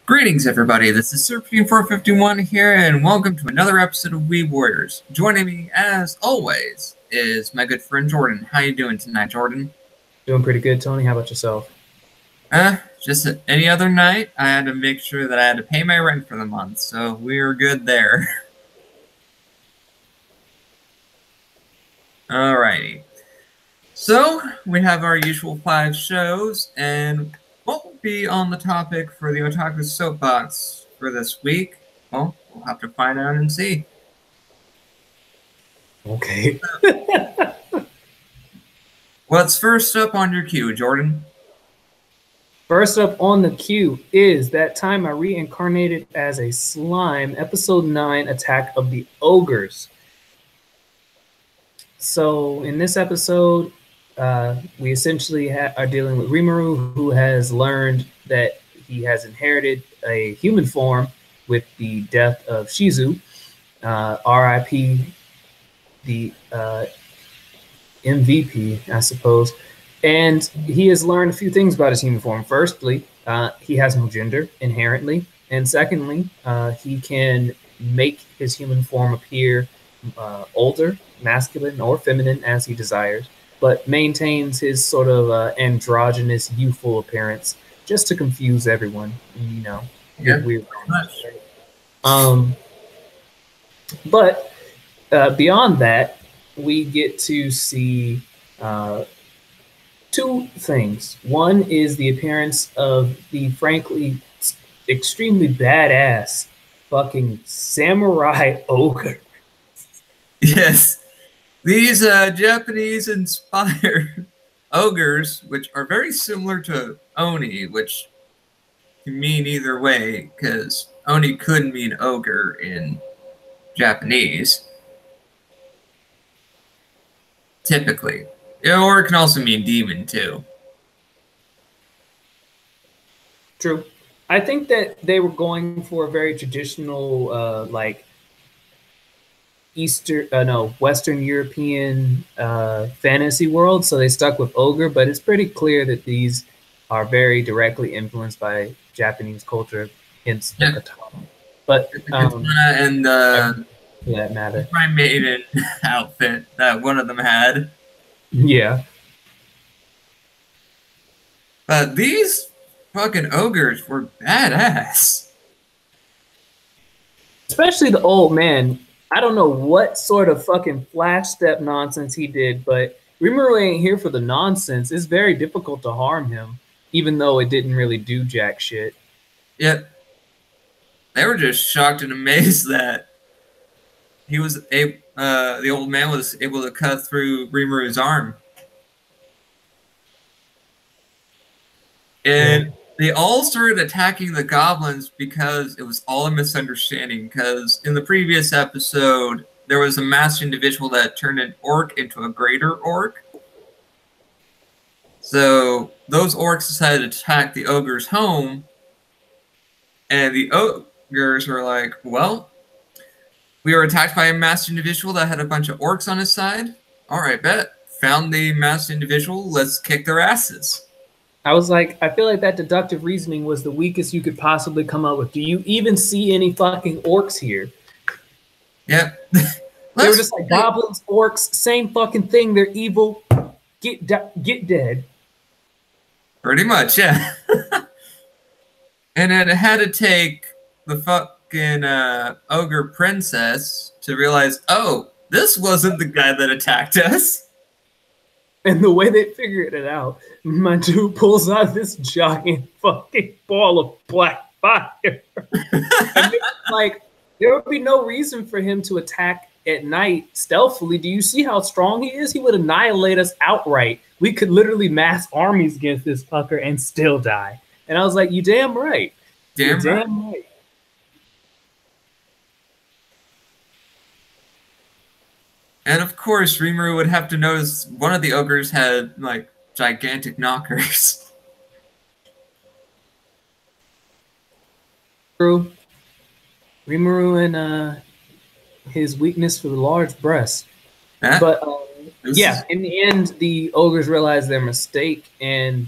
Greetings, everybody. This is Serpentine451 here, and welcome to another episode of Weeb Warriors. Joining me, as always, is my good friend Jordan. How you doing tonight, Jordan? Doing pretty good, Tony. How about yourself? Just any other night, I had to make sure that I had to pay my rent for the month, so we were good there. Alrighty. So, we have our usual 5 shows, and what will be on the topic for the Otaku Soapbox for this week? Well, we'll have to find out and see. Okay. What's first up on your queue, Jordan? First up on the queue is That Time I Reincarnated as a Slime, Episode 9, Attack of the Ogres. So, in this episode, we essentially are dealing with Rimuru, who has learned that he has inherited a human form with the death of Shizu. R.I.P. the MVP, I suppose. And he has learned a few things about his human form. Firstly, he has no gender inherently. And secondly, he can make his human form appear older, masculine, or feminine as he desires, but maintains his sort of androgynous, youthful appearance just to confuse everyone, you know. Yeah, weird. But beyond that, we get to see two things. One is the appearance of the frankly extremely badass fucking samurai ogre. Yes. These Japanese-inspired ogres, which are very similar to Oni, which can mean either way, because Oni could mean ogre in Japanese. Typically. Or it can also mean demon, too. True. I think that they were going for a very traditional, Western European fantasy world, so they stuck with ogre, but it's pretty clear that these are very directly influenced by Japanese culture, hence the katana. But and for that matter, Prime Maiden outfit that one of them had. Yeah. But these fucking ogres were badass. Especially the old man. I don't know what sort of fucking flash step nonsense he did, but Rimuru ain't here for the nonsense. It's very difficult to harm him, even though it didn't really do jack shit. Yep. They were just shocked and amazed that he was the old man was able to cut through Rimuru's arm. And they all started attacking the goblins because it was all a misunderstanding. Because in the previous episode, there was a masked individual that turned an orc into a greater orc. So those orcs decided to attack the ogre's home. And the ogres were like, well, we were attacked by a masked individual that had a bunch of orcs on his side. All right, bet. Found the masked individual. Let's kick their asses. I was like, I feel like that deductive reasoning was the weakest you could possibly come up with. Do you even see any fucking orcs here? Yep. They were just like goblins, orcs, same fucking thing. They're evil. Get dead. Pretty much, yeah. And then it had to take the fucking ogre princess to realize, oh, this wasn't the guy that attacked us. And the way they figured it out, my dude pulls out this giant fucking ball of black fire. And like, there would be no reason for him to attack at night stealthily. Do you see how strong he is? He would annihilate us outright. We could literally mass armies against this fucker and still die. And I was like, you damn right. Damn right. And of course, Rimuru would have to notice one of the ogres had, like, gigantic knockers. True. Rimuru and his weakness for the large breasts. But yeah, in the end, the ogres realize their mistake, and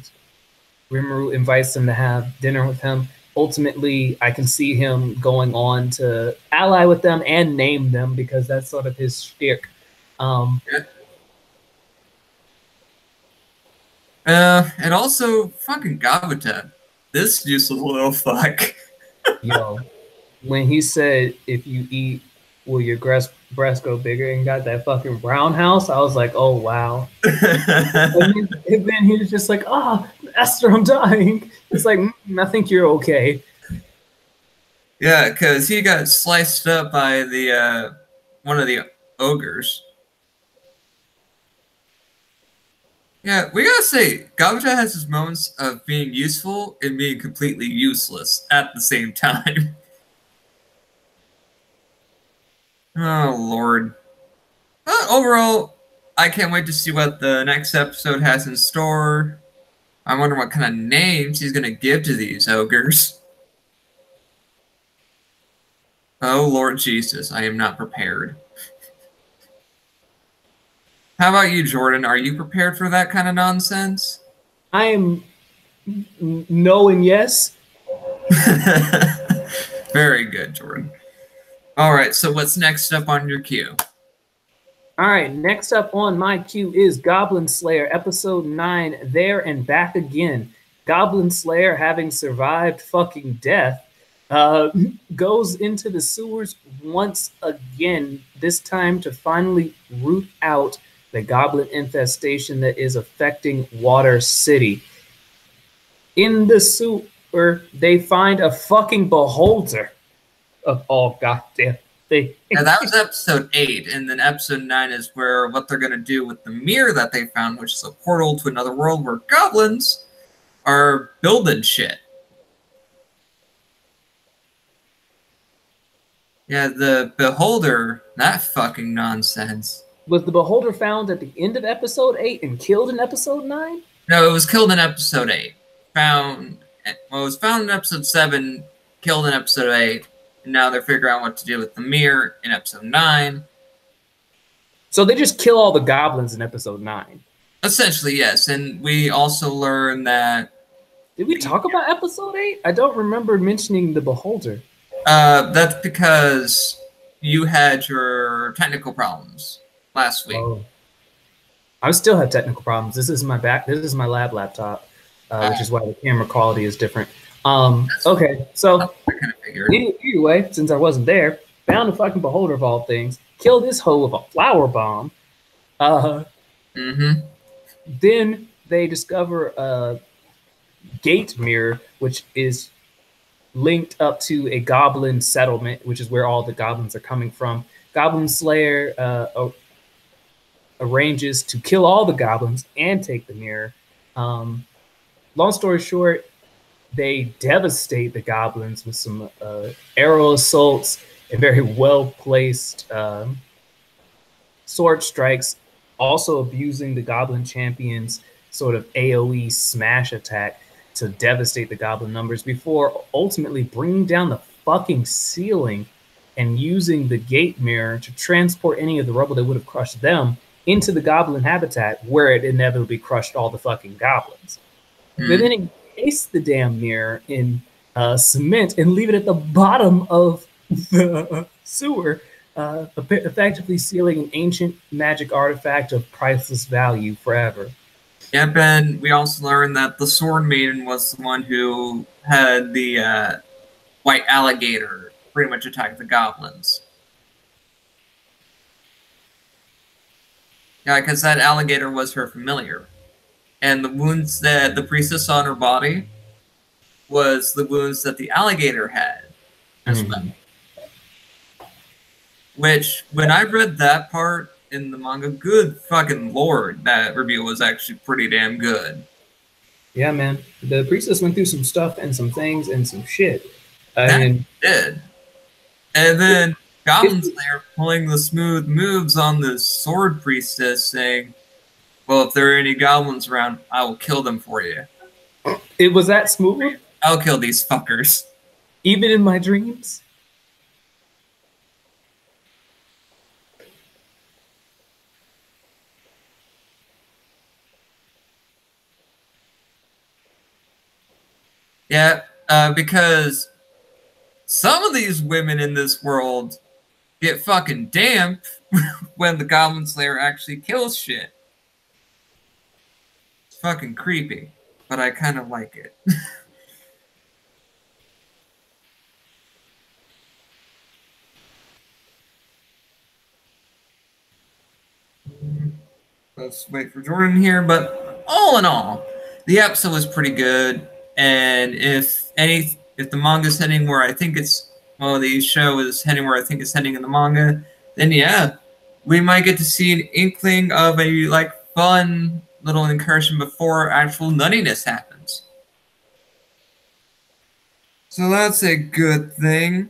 Rimuru invites them to have dinner with him. ultimately, I can see him going on to ally with them and name them because that's sort of his shtick. Yeah. And also fucking Gavita. This useless little fuck. Yo, when he said, "If you eat, will your breast go bigger?" and got that fucking roundhouse, I was like, "Oh wow." And then he was just like, "Ah, oh, Esther, I'm dying." It's like, I think you're okay. Yeah, because he got sliced up by the one of the ogres. Yeah, we gotta say, Gavita has his moments of being useful and being completely useless at the same time. Oh Lord. But overall, I can't wait to see what the next episode has in store. I wonder what kind of names he's gonna give to these ogres. Oh Lord Jesus, I am not prepared. How about you, Jordan? Are you prepared for that kind of nonsense? I am no and yes. Very good, Jordan. All right, so what's next up on your queue? All right, next up on my queue is Goblin Slayer, episode 9, There and Back Again. Goblin Slayer, having survived fucking death, uh, goes into the sewers once again, this time to finally root out the goblin infestation that is affecting Water City. In the sewer, they find a fucking beholder of all goddamn things. Now that was episode 8, and then episode 9 is where what they're gonna do with the mirror that they found, which is a portal to another world where goblins are building shit. Yeah, the beholder, that fucking nonsense. Was the beholder found at the end of episode 8 and killed in episode 9? No, it was killed in episode 8. Found, well, it was found in episode 7, killed in episode 8, and now they're figuring out what to do with the mirror in episode 9. So they just kill all the goblins in episode 9. Essentially, yes. And we also learn that. Did we talk about episode 8? I don't remember mentioning the beholder. That's because you had your technical problems last week. Oh. I still have technical problems. This is my lab laptop, which is why the camera quality is different. Okay, so either way, since I wasn't there, found a fucking beholder of all things, killed this hoe with a flower bomb. Then they discover a gate mirror, which is linked up to a goblin settlement, which is where all the goblins are coming from. Goblin Slayer arranges to kill all the goblins and take the mirror. Long story short, they devastate the goblins with some arrow assaults and very well-placed sword strikes, also abusing the goblin champion's sort of AoE smash attack to devastate the goblin numbers before ultimately bringing down the fucking ceiling and using the gate mirror to transport any of the rubble that would have crushed them into the goblin habitat where it inevitably crushed all the fucking goblins. They then encase the damn mirror in cement and leave it at the bottom of the sewer, effectively sealing an ancient magic artifact of priceless value forever. Yep, and we also learned that the Sword Maiden was the one who had the white alligator pretty much attack the goblins. Yeah, because that alligator was her familiar. And the wounds that the priestess saw on her body was the wounds that the alligator had as well. Which, when I read that part in the manga, good fucking lord, that reveal was actually pretty damn good. Yeah, man. The priestess went through some stuff and some things and some shit. That did. And then Goblin Slayer pulling the smooth moves on the sword priestess, saying, well, if there are any goblins around, I will kill them for you. It was that smooth? I'll kill these fuckers. Even in my dreams? Yeah, because some of these women in this world get fucking damp when the Goblin Slayer actually kills shit. It's fucking creepy, but I kind of like it. Let's wait for Jordan here, but all in all, the episode was pretty good. And if the manga's heading where I think it's, well, the show is heading where I think it's heading in the manga, then yeah, we might get to see an inkling of a like fun little incursion before actual nuttiness happens. So that's a good thing.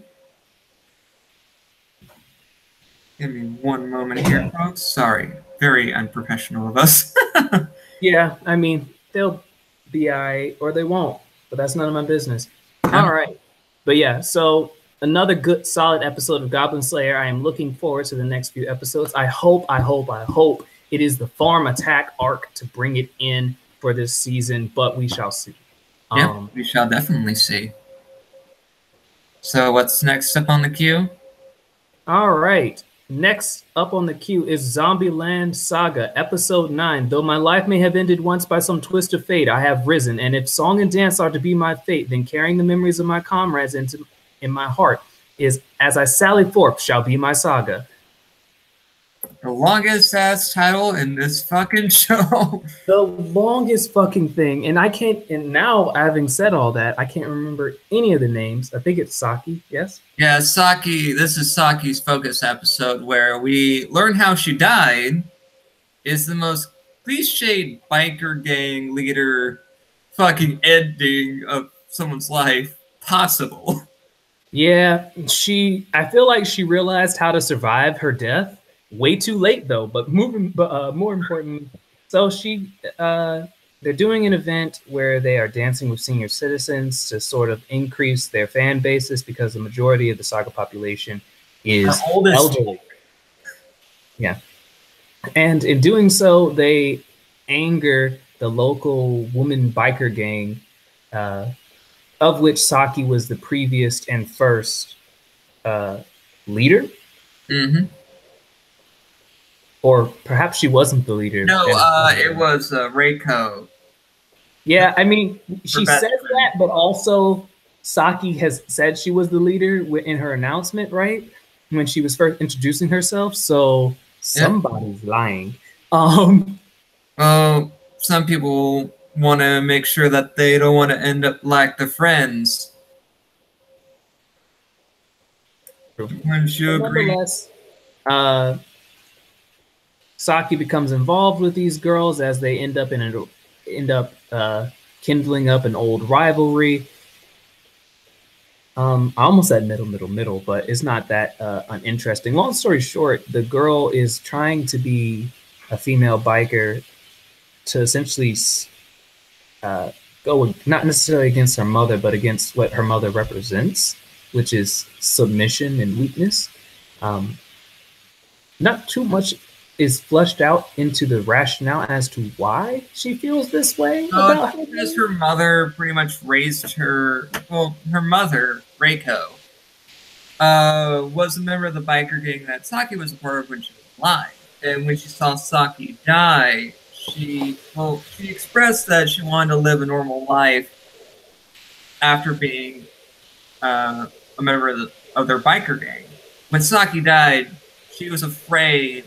Give me one moment here, folks. Sorry. Very unprofessional of us. Yeah, I mean, they'll be or they won't, but that's none of my business. All right. But yeah, so another good, solid episode of Goblin Slayer. I am looking forward to the next few episodes. I hope it is the farm attack arc to bring it in for this season, but we shall see. Yeah, we shall definitely see. So what's next up on the queue? All right. Next up on the queue is Zombieland Saga, Episode 9. Though my life may have ended once by some twist of fate, I have risen, and if song and dance are to be my fate, then carrying the memories of my comrades in my heart is, as I sally forth, shall be my saga. The longest ass title in this fucking show. The longest fucking thing. And I can't, and now having said all that, I can't remember any of the names. I think it's Saki, yes? Yeah, Saki, this is Saki's focus episode where we learn how she died. Is the most cliched biker gang leader fucking ending of someone's life possible. Yeah, I feel like she realized how to survive her death. Way too late though, but more important. So they're doing an event where they are dancing with senior citizens to sort of increase their fan bases because the majority of the saga population is elderly. Yeah. And in doing so, they anger the local woman biker gang, of which Saki was the previous and first leader. Mm-hmm. Or perhaps she wasn't the leader. No, it was Reiko. Yeah, I mean, she says that, but also Saki has said she was the leader in her announcement, right? When she was first introducing herself. So somebody's lying. Well, some people want to make sure that they don't want to end up like the friends. Wouldn't you agree? Nonetheless, Saki becomes involved with these girls as they end up kindling up an old rivalry. I almost said middle, but it's not that uninteresting. Long story short, the girl is trying to be a female biker to essentially go not necessarily against her mother, but against what her mother represents, which is submission and weakness. Not too much is fleshed out into the rationale as to why she feels this way. Because her mother pretty much raised her. Well, her mother, Reiko, was a member of the biker gang that Saki was a part of when she was alive. And when she saw Saki die, she expressed that she wanted to live a normal life after being a member of their biker gang. When Saki died, she was afraid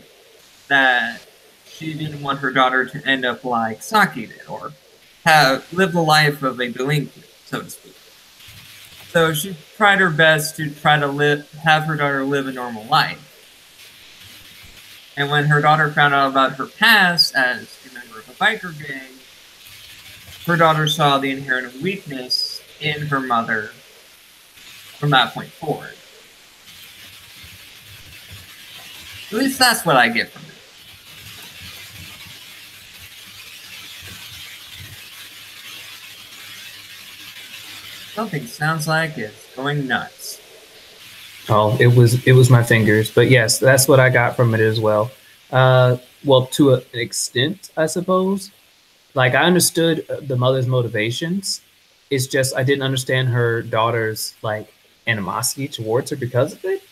that she didn't want her daughter to end up like Saki did, or live the life of a delinquent, so to speak. So she tried her best to try to have her daughter live a normal life. And when her daughter found out about her past as a member of a biker gang, her daughter saw the inherent weakness in her mother from that point forward. At least that's what I get from it. Something sounds like it's going nuts. Oh, it was my fingers, but yes, that's what I got from it as well. Well, to an extent, I suppose. Like I understood the mother's motivations, It's just I didn't understand her daughter's like animosity towards her because of it.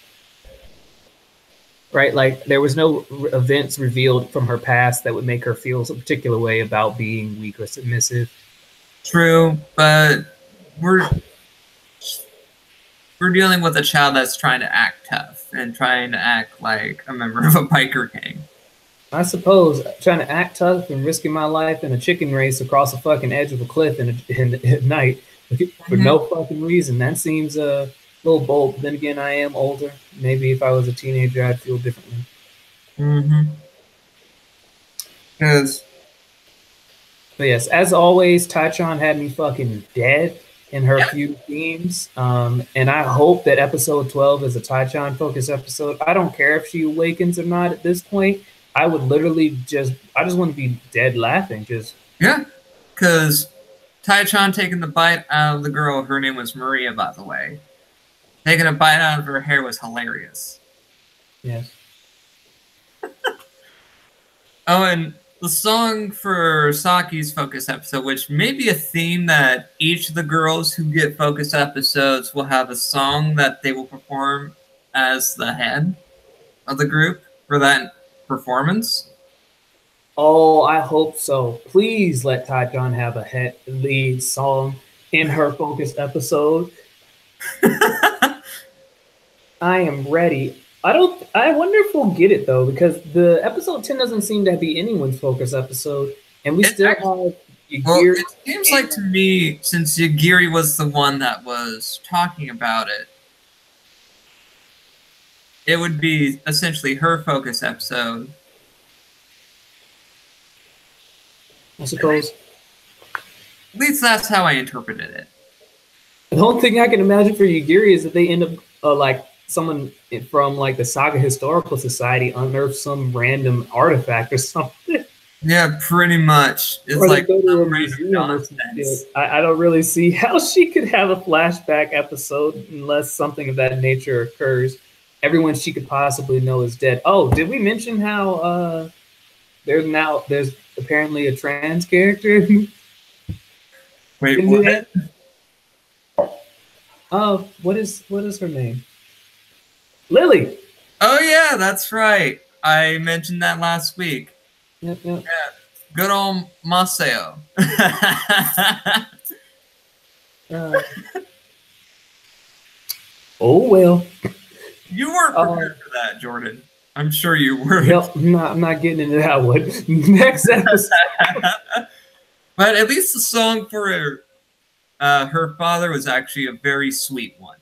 Right? Like there was no events revealed from her past that would make her feel a particular way about being weak or submissive. True, but we're we're dealing with a child that's trying to act tough and trying to act like a member of a biker gang. I suppose trying to act tough and risking my life in a chicken race across the fucking edge of a cliff at night for no fucking reason. That seems a little bold. But then again, I am older. Maybe if I was a teenager, I'd feel differently. Because But yes, as always, Taichon had me fucking dead in her few themes. And I hope that episode 12 is a Taichon focused episode. I don't care if she awakens or not at this point. I would literally I just want to be dead laughing. Yeah, because Taichon taking the bite out of the girl, her name was Maria, by the way. Taking a bite out of her hair was hilarious. Yes. Oh, and the song for Saki's focus episode, which may be a theme that each of the girls who get focus episodes will have a song that they will perform as the head of the group for that performance. Oh, I hope so. Please let Taichon have a head lead song in her focus episode. I am ready. I wonder if we'll get it though, because the episode 10 doesn't seem to be anyone's focus episode, and we still have Yagiri. Well, it seems like to me, since Yagiri was the one that was talking about it, it would be essentially her focus episode. I suppose. At least that's how I interpreted it. The only thing I can imagine for Yagiri is that they end up like someone from like the Saga Historical Society unearths some random artifact or something. Yeah, pretty much. It's or like go to a museum or I don't really see how she could have a flashback episode unless something of that nature occurs. Everyone she could possibly know is dead. Oh, did we mention how there's apparently a trans character? Wait, what? What is her name? Lily. Oh yeah, that's right. I mentioned that last week. Yep. Yeah, good old Maseo. Oh well. You weren't prepared for that, Jordan. I'm sure you were. Yep, I'm not getting into that one. Next episode. But at least the song for her father was actually a very sweet one.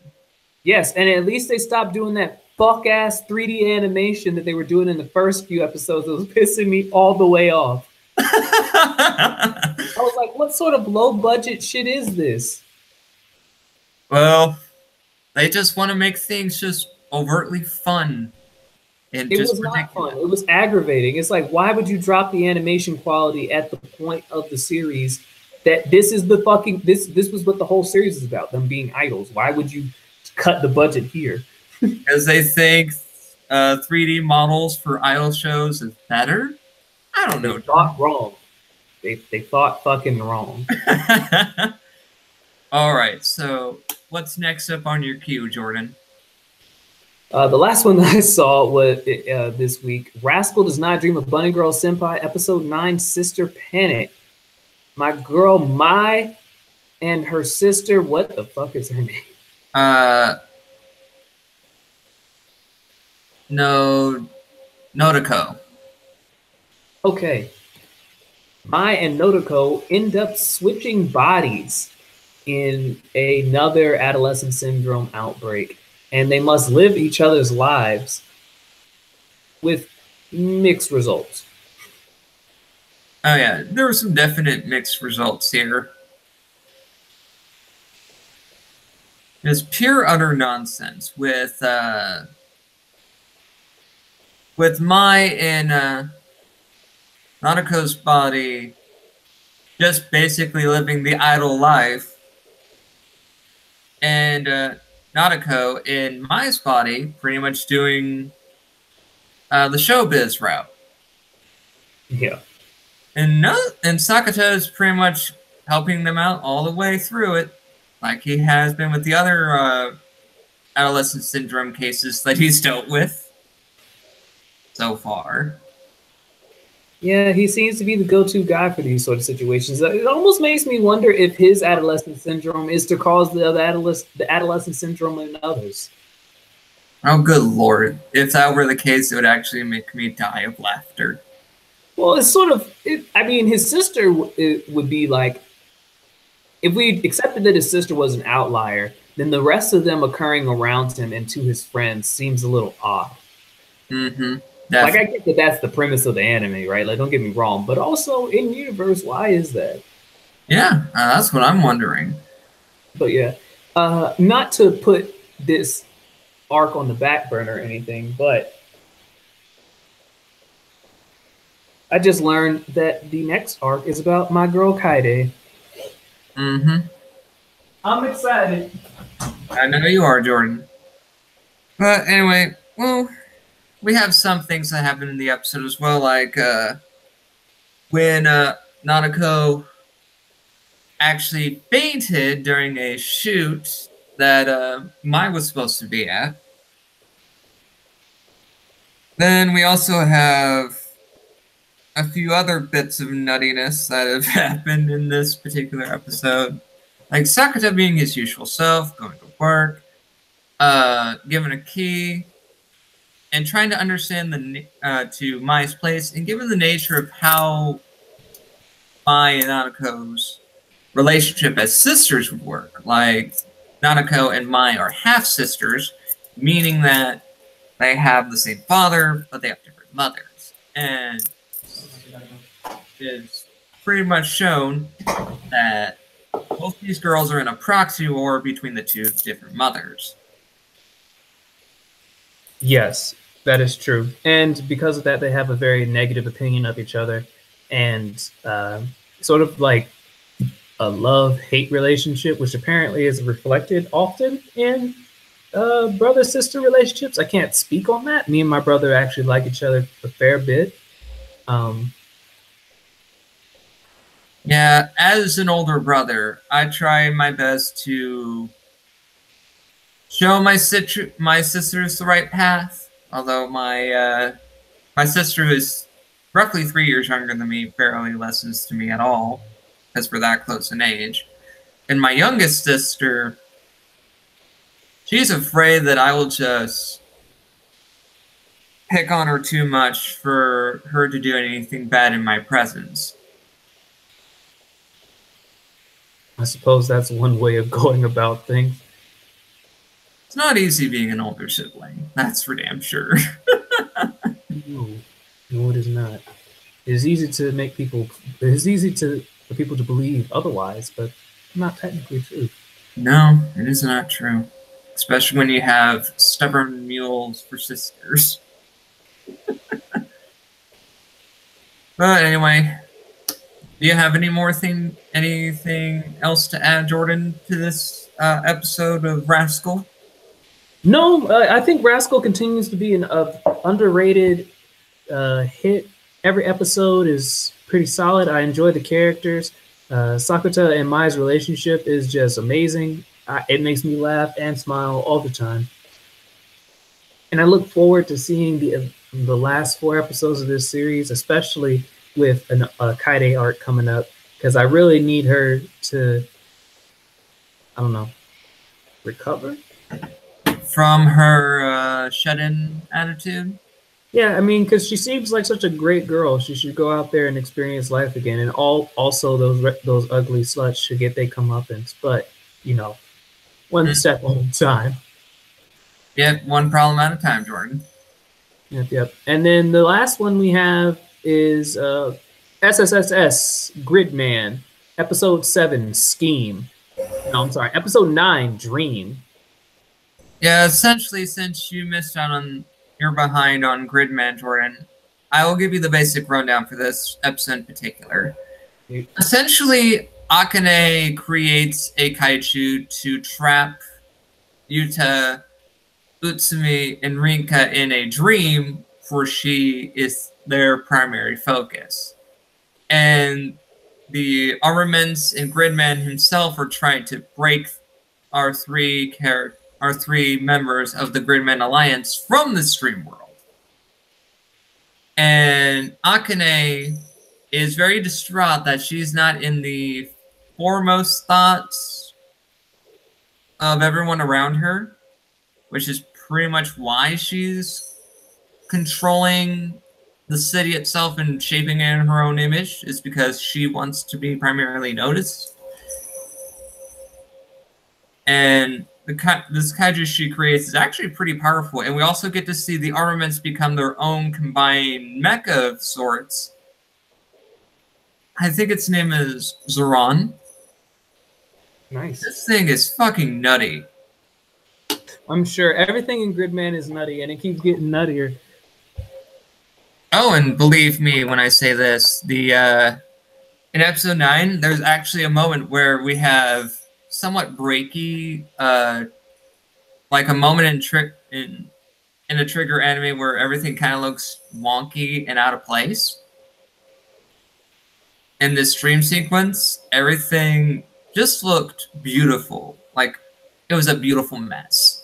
Yes, and at least they stopped doing that fuck-ass 3D animation that they were doing in the first few episodes. It was pissing me all the way off. I was like, what sort of low-budget shit is this? Well, they just want to make things just overtly fun. And it was not fun. It was aggravating. It's like, why would you drop the animation quality at the point of the series that this is the fucking... This was what the whole series is about, them being idols. Why would you cut the budget here? Because they think 3D models for idol shows is better? I don't know. They thought wrong. They thought fucking wrong. All right, so what's next up on your queue, Jordan? The last one that I saw was this week. Rascal Does Not Dream of Bunny Girl Senpai, Episode 9, Sister Panic. My girl Mai and her sister, what the fuck is her name? No, Notiko. Okay. Mai and Notiko end up switching bodies in another adolescent syndrome outbreak, and they must live each other's lives with mixed results. Oh yeah, there were some definite mixed results here. It's pure utter nonsense with Mai and Naniko's body just basically living the idle life, and Naniko in Mai's body pretty much doing the showbiz route. Yeah. And Sakata is pretty much helping them out all the way through it, like he has been with the other adolescent syndrome cases that he's dealt with so far. Yeah, he seems to be the go-to guy for these sort of situations. It almost makes me wonder if his adolescent syndrome is to cause the adolescent syndrome in others. Oh, good Lord. If that were the case, it would actually make me die of laughter. Well, it's sort of, I mean, his sister would be like, if we accepted that his sister was an outlier, then the rest of them occurring around him and to his friends seems a little odd. Mm-hmm. Like, I get that that's the premise of the anime, right? Like, don't get me wrong. But also, in universe, why is that? Yeah, that's what I'm wondering. But yeah, not to put this arc on the back burner or anything, but I just learned that the next arc is about my girl Kaide. Mm-hmm. I'm excited. I know you are, Jordan. But anyway, well, we have some things that happen in the episode as well, like when Nanako actually fainted during a shoot that Mai was supposed to be at. Then we also have a few other bits of nuttiness that have happened in this particular episode. Like Sakata being his usual self, going to work, given a key, and trying to understand to Mai's place, and given the nature of how Mai and Nanako's relationship as sisters would work. Like Nanako and Mai are half sisters, meaning that they have the same father, but they have different mothers. And it's pretty much shown that both these girls are in a proxy war between the two different mothers. Yes, that is true. And because of that, they have a very negative opinion of each other and sort of like a love-hate relationship, which apparently is reflected often in brother-sister relationships. I can't speak on that. Me and my brother actually like each other a fair bit. Yeah, as an older brother, I try my best to show my sisters the right path. Although my sister, who is roughly 3 years younger than me, barely listens to me at all, because we're that close in age. And my youngest sister, she's afraid that I will just pick on her too much for her to do anything bad in my presence. I suppose that's one way of going about things. It's not easy being an older sibling. That's for damn sure. No, it is not. It is easy to make people. It is easy for people to believe otherwise, but not technically true. No, it is not true. Especially when you have stubborn mules for sisters. But anyway, do you have anything else to add, Jordan, to this episode of Rascal? No, I think Rascal continues to be an underrated hit. Every episode is pretty solid. I enjoy the characters. Sakuta and Mai's relationship is just amazing. It makes me laugh and smile all the time. And I look forward to seeing the last 4 episodes of this series, especially with a Kaide arc coming up, because I really need her to, I don't know, recover from her shut-in attitude. Yeah, I mean, because she seems like such a great girl. She should go out there and experience life again. And also those ugly sluts should get their comeuppance. But, one step at a time. Yep, one problem at a time, Jordan. Yep. And then the last one we have is SSSS Gridman, Episode 7, Scheme. No, I'm sorry, Episode 9, Dream. Yeah, essentially, since you missed out on... You're behind on Gridman, Jordan, I will give you the basic rundown for this episode in particular. Essentially, Akane creates a kaiju to trap Yuta, Utsumi, and Rinka in a dream, for she is their primary focus. And the armaments and Gridman himself are trying to break our our three members of the Gridman Alliance from the stream world. And Akane is very distraught that she's not in the foremost thoughts of everyone around her, which is pretty much why she's controlling the city itself and shaping it in her own image, is because she wants to be primarily noticed. And this kaiju she creates is actually pretty powerful, and we also get to see the armaments become their own combined mecha of sorts. I think its name is Zoran. Nice. This thing is fucking nutty. I'm sure everything in Gridman is nutty, and it keeps getting nuttier. Oh, and believe me when I say this, the in episode 9, there's actually a moment where we have somewhat breaky, like a moment in a Trigger anime where everything kind of looks wonky and out of place. In this dream sequence, everything just looked beautiful. Like, it was a beautiful mess.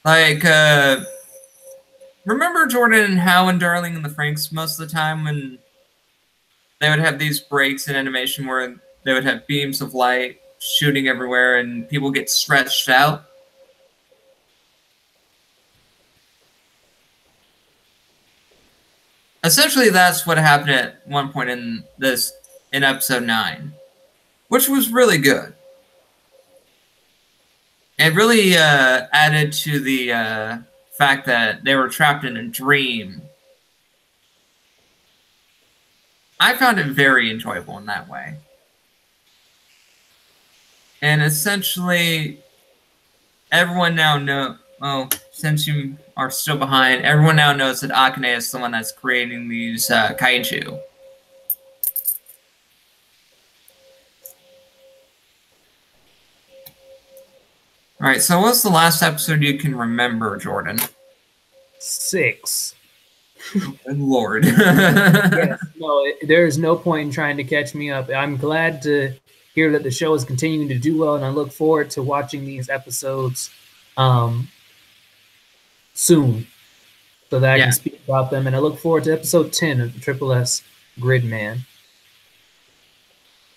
Like, remember Jordan and How and Darling and the Franxx most of the time when they would have these breaks in animation where they would have beams of light shooting everywhere and people get stretched out? Essentially, that's what happened at one point in episode 9, which was really good. It really added to the fact that they were trapped in a dream. I found it very enjoyable in that way. And essentially, everyone now knows, well, since you are still behind, everyone now knows that Akane is the one that's creating these kaiju. Alright, so what's the last episode you can remember, Jordan? 6. Good lord. Yes, no, there is no point in trying to catch me up. I'm glad to hear that the show is continuing to do well, and I look forward to watching these episodes soon so that I can speak about them. And I look forward to episode 10 of the Triple S Gridman.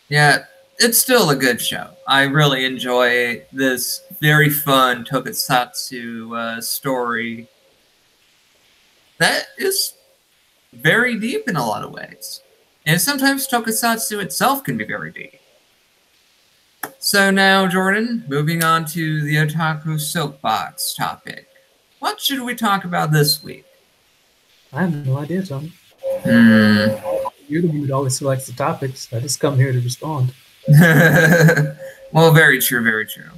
Yeah, it's still a good show. I really enjoy this very fun tokusatsu story that is very deep in a lot of ways. And sometimes tokusatsu itself can be very deep. So now, Jordan, moving on to the Otaku Soapbox topic. What should we talk about this week? I have no idea, Tom. You're the one that always selects the topics. I just come here to respond. Well, very true, very true.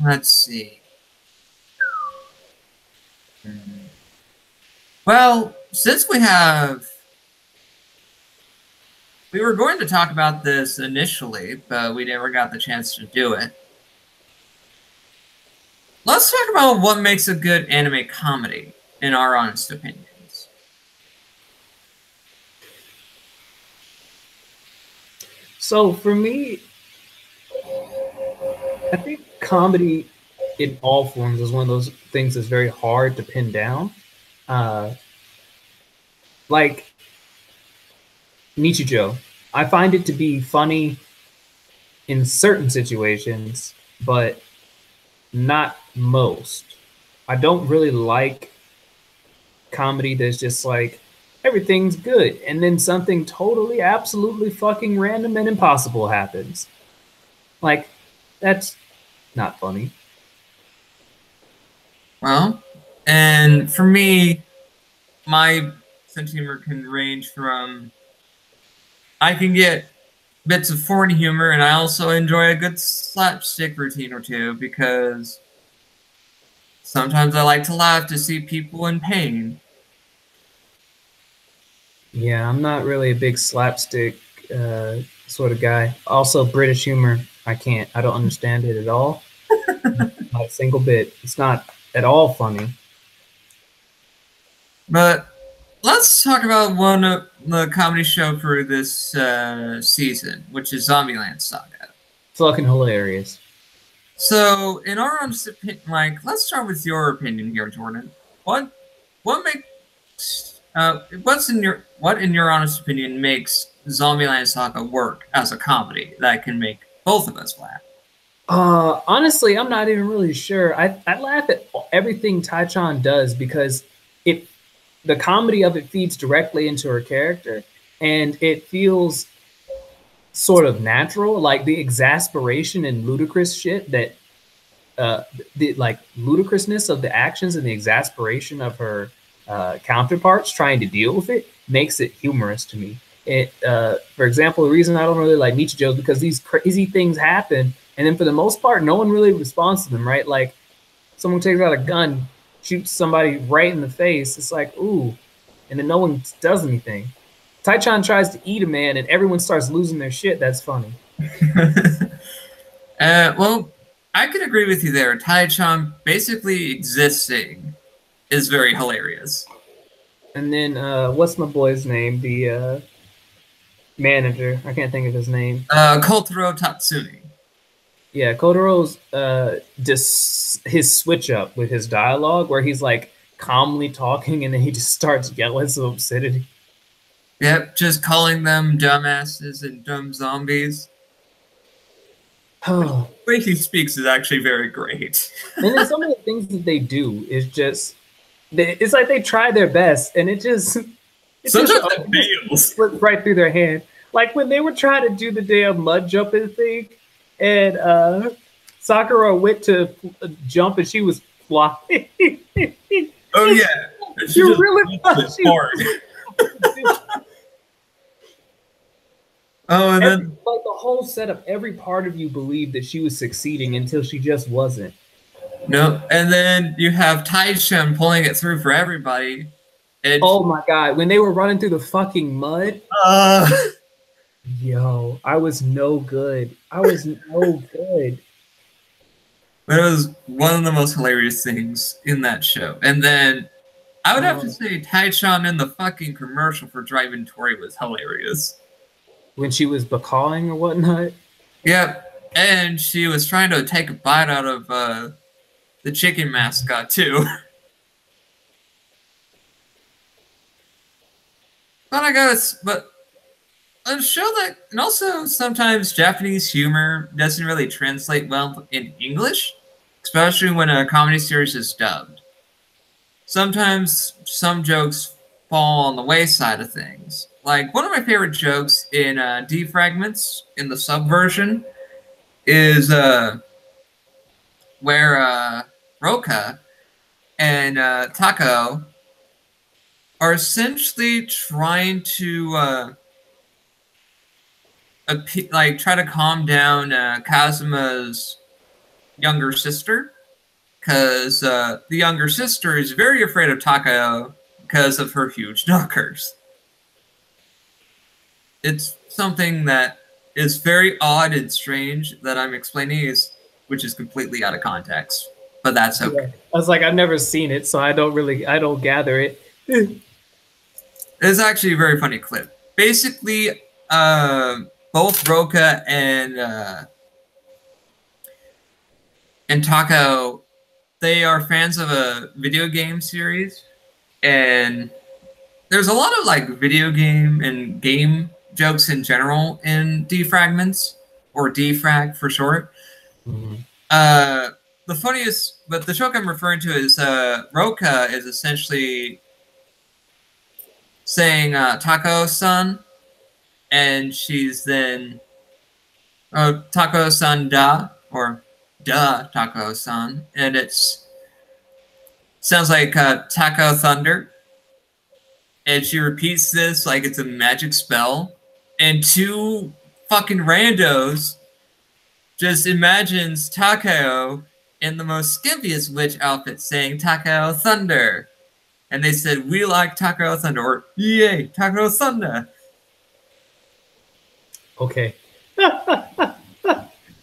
Let's see. Well, since we were going to talk about this initially, but we never got the chance to do it. Let's talk about what makes a good anime comedy, in our honest opinions. So for me, I think comedy in all forms is one of those things that's very hard to pin down. Like Nichijou, I find it to be funny in certain situations, but not most. I don't really like comedy that's just like everything's good and then something totally absolutely fucking random and impossible happens. Like, that's not funny. Well, and for me, my sense of humor can range from, I can get bits of foreign humor, and I also enjoy a good slapstick routine or two, because sometimes I like to laugh to see people in pain. Yeah, I'm not really a big slapstick sort of guy. Also, British humor, I don't understand it at all. Not a single bit. It's not at all funny. But let's talk about one of the comedy show for this season, which is Zombieland Saga. Fucking hilarious. So, in our honest opinion, like, let's start with your opinion here, Jordan. What makes what in your honest opinion makes Zombieland Saga work as a comedy that can make both of us laugh? Honestly, I'm not even really sure. I laugh at everything Taichan does because it the comedy of it feeds directly into her character, and it feels sort of natural, like the exasperation and ludicrous shit that the like ludicrousness of the actions and the exasperation of her counterparts trying to deal with it makes it humorous to me. It, for example, the reason I don't really like Nichijou is because these crazy things happen, and then for the most part, no one really responds to them, right? Like someone takes out a gun, shoots somebody right in the face. It's like, ooh, and then no one does anything. Taichan tries to eat a man, and everyone starts losing their shit. That's funny. Well, I could agree with you there. Tai-chan basically existing is very hilarious. And then what's my boy's name? The manager. I can't think of his name. Kotaro Tatsumi. Yeah, Kotaro's his switch up with his dialogue where he's like calmly talking and then he just starts yelling some obscenity. Yep, just calling them dumbasses and dumb zombies. The way he speaks is actually very great. And then some of the things that they do is just it's like they try their best and it sometimes it fails. Slips right through their hand. Like when they were trying to do the damn mud jumping thing, and Sakura went to jump and she was flying. Oh yeah, you really thought she was. Oh, and then like the whole setup, every part of you believed that she was succeeding until she just wasn't. No, and then you have Tai-chan pulling it through for everybody. Oh my god, when they were running through the fucking mud. Yo, I was no good. I was no good. But it was one of the most hilarious things in that show. And then I would have to say Tai-chan in the fucking commercial for Driving Tori was hilarious. When she was bacawing or whatnot? Yep. And she was trying to take a bite out of the chicken mascot too. But I guess, but a show that, and also sometimes Japanese humor doesn't really translate well in English, especially when a comedy series is dubbed. Sometimes some jokes fall on the wayside of things. Like, one of my favorite jokes in Defragments, in the subversion, is where Roka and Tako are essentially trying to try to calm down Kazuma's younger sister, because the younger sister is very afraid of Takao because of her huge knockers. It's something that is very odd and strange that I'm explaining, which is completely out of context, but that's okay. Yeah. I was like, I've never seen it, so I don't gather it. It's actually a very funny clip. Basically, both Roka and Tako, they are fans of a video game series, and there's a lot of like video game and game jokes in general in Defragments, or Defrag for short. Mm-hmm. The funniest, but the joke I'm referring to is Roka is essentially saying Tako-san, and she's then Tako-san da, or da Tako-san, and it's sounds like Tako Thunder. And she repeats this like it's a magic spell. And two fucking randos just imagines Takao in the most skimpiest witch outfit saying Takao Thunder. And they said, we like Takao Thunder, or yay, Takao Thunder. Okay.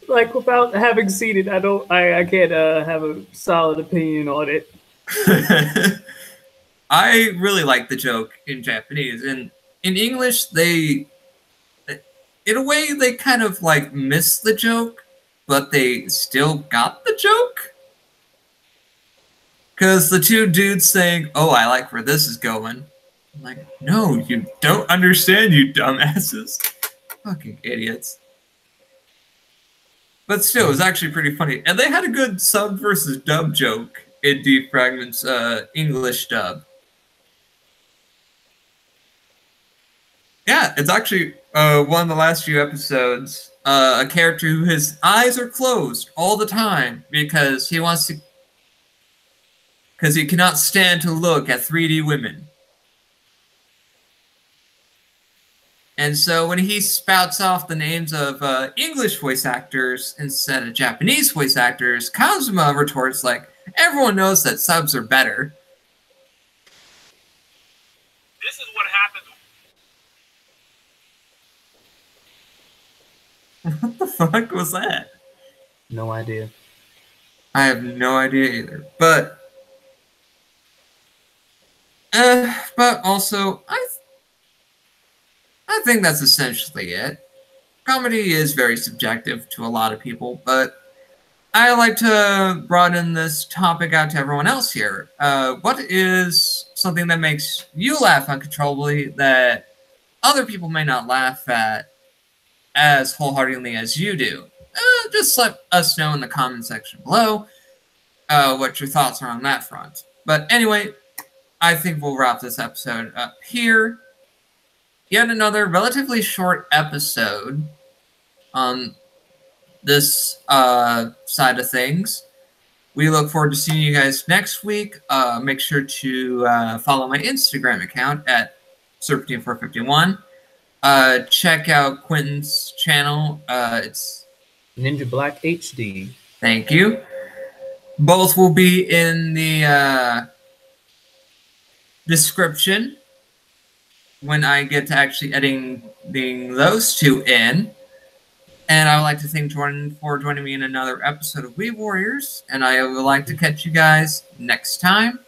Like, without having seen it, I can't have a solid opinion on it. I really like the joke in Japanese, and in English, in a way, they kind of like missed the joke, but they still got the joke. Because the two dudes saying, "Oh, I like where this is going." I'm like, no, you don't understand, you dumbasses. Fucking idiots. But still, it was actually pretty funny. And they had a good sub versus dub joke in Defragment's English dub. Yeah, it's actually one of the last few episodes. A character who his eyes are closed all the time because he wants to, because he cannot stand to look at 3D women. And so when he spouts off the names of English voice actors instead of Japanese voice actors, Kazuma retorts like, everyone knows that subs are better. This is what happens. What the fuck was that? No idea. I have no idea either. But also, I think that's essentially it. Comedy is very subjective to a lot of people, but I like to broaden this topic out to everyone else here. What is something that makes you laugh uncontrollably that other people may not laugh at as wholeheartedly as you do? Just let us know in the comment section below what your thoughts are on that front. But anyway, I think we'll wrap this episode up here. Yet another relatively short episode on this side of things. We look forward to seeing you guys next week. Make sure to follow my Instagram account at Serpentine451. Check out Quentin's channel. It's Ninja Black HD. Thank you. Both will be in the description when I get to actually editing those two in. And I would like to thank Jordan for joining me in another episode of Weeb Warriors. And I would like to catch you guys next time.